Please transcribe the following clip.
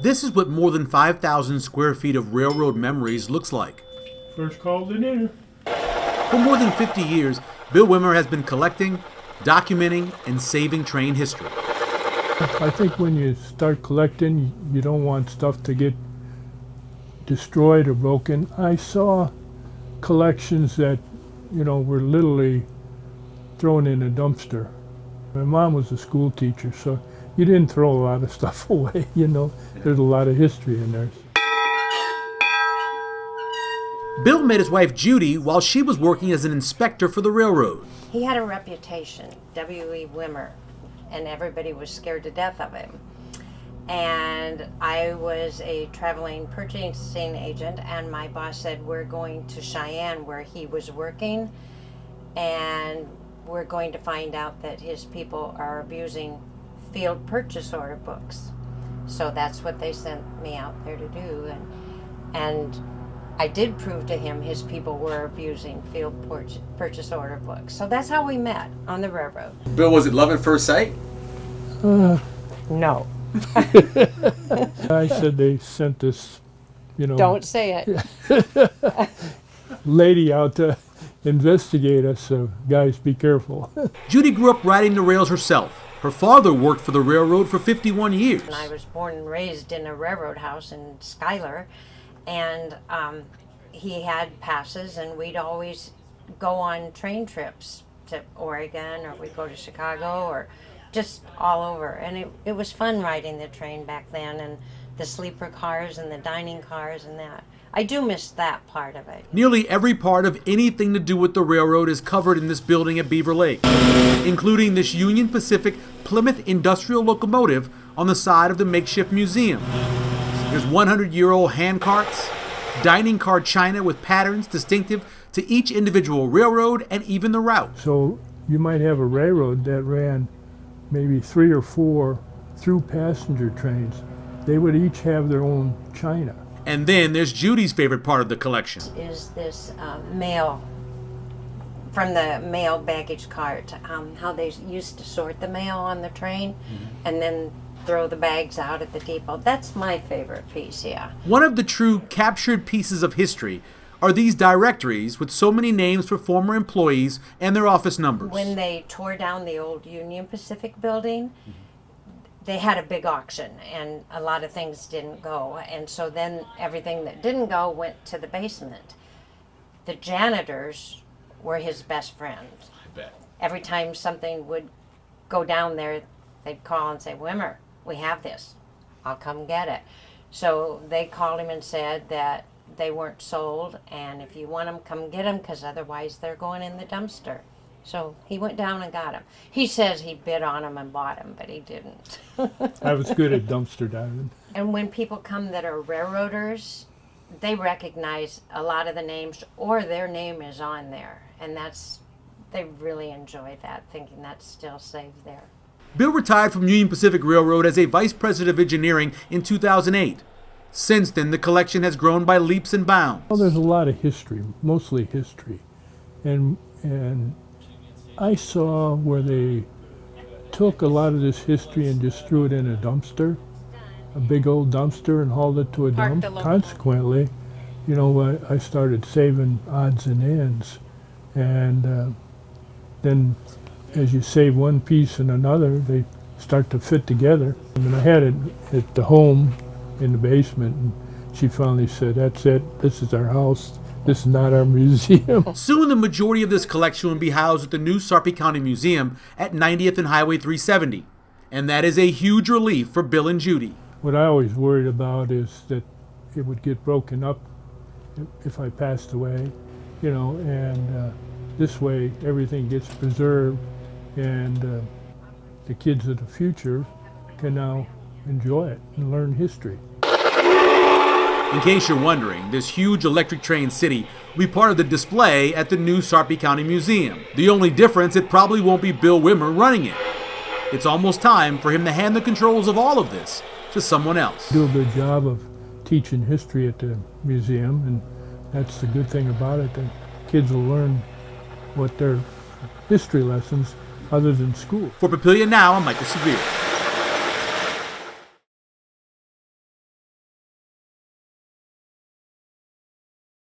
This is what more than 5,000 square feet of railroad memories looks like. First call to dinner. For more than 50 years, Bill Wimmer has been collecting, documenting, and saving train history. I think when you start collecting, you don't want stuff to get destroyed or broken. I saw collections that, were literally thrown in a dumpster. My mom was a school teacher, so you didn't throw a lot of stuff away, There's a lot of history in there. Bill met his wife Judy while she was working as an inspector for the railroad. He had a reputation, W.E. Wimmer, and everybody was scared to death of him. And I was a traveling purchasing agent, and my boss said, we're going to Cheyenne where he was working, and we're going to find out that his people are abusing field purchase order books. So that's what they sent me out there to do. And I did prove to him his people were abusing field purchase order books. So that's how we met, on the railroad. Bill, was it love at first sight? No. I said they sent this, Don't say it. lady out to investigate us, so guys, be careful. Judy grew up riding the rails herself. Her father worked for the railroad for 51 years. And I was born and raised in a railroad house in Schuyler, and he had passes, and we'd always go on train trips to Oregon, or we'd go to Chicago, or just all over. And it was fun riding the train back then, and the sleeper cars and the dining cars and that. I do miss that part of it. Nearly every part of anything to do with the railroad is covered in this building at Beaver Lake, including this Union Pacific Plymouth industrial locomotive on the side of the makeshift museum. There's 100-year-old hand carts, dining car china with patterns distinctive to each individual railroad and even the route. So you might have a railroad that ran maybe 3 or 4 through passenger trains. They would each have their own china. And then there's Judy's favorite part of the collection. Is this mail from the mail baggage cart, how they used to sort the mail on the train and then throw the bags out at the depot. That's my favorite piece, yeah. One of the true captured pieces of history are these directories with so many names for former employees and their office numbers. When they tore down the old Union Pacific building, they had a big auction, and a lot of things didn't go, and so then everything that didn't go went to the basement. The janitors were his best friends. I bet. Every time something would go down there, they'd call and say, Wimmer, we have this. I'll come get it. So they called him and said that they weren't sold, and if you want them, come get them, because otherwise they're going in the dumpster. So he went down and got him. He says he bid on him and bought him, but he didn't. I was good at dumpster diving. And when people come that are railroaders, they recognize a lot of the names, or their name is on there. And they really enjoy that, thinking that's still saved there. Bill retired from Union Pacific Railroad as a vice president of engineering in 2008. Since then, the collection has grown by leaps and bounds. Well, there's a lot of history, mostly history. And I saw where they took a lot of this history and just threw it in a dumpster, a big old dumpster, and hauled it to a dump. Consequently, I started saving odds and ends. And then as you save one piece and another, they start to fit together. I had it at the home in the basement, and she finally said, that's it, this is our house. This is not our museum. Soon the majority of this collection will be housed at the new Sarpy County Museum at 90th and Highway 370. And that is a huge relief for Bill and Judy. What I always worried about is that it would get broken up if I passed away, and this way everything gets preserved, and the kids of the future can now enjoy it and learn history. In case you're wondering, this huge electric train city will be part of the display at the new Sarpy County Museum. The only difference, it probably won't be Bill Wimmer running it. It's almost time for him to hand the controls of all of this to someone else. Do a good job of teaching history at the museum, and that's the good thing about it. The kids will learn what their history lessons other than school. For Papillion Now, I'm Michael Severe.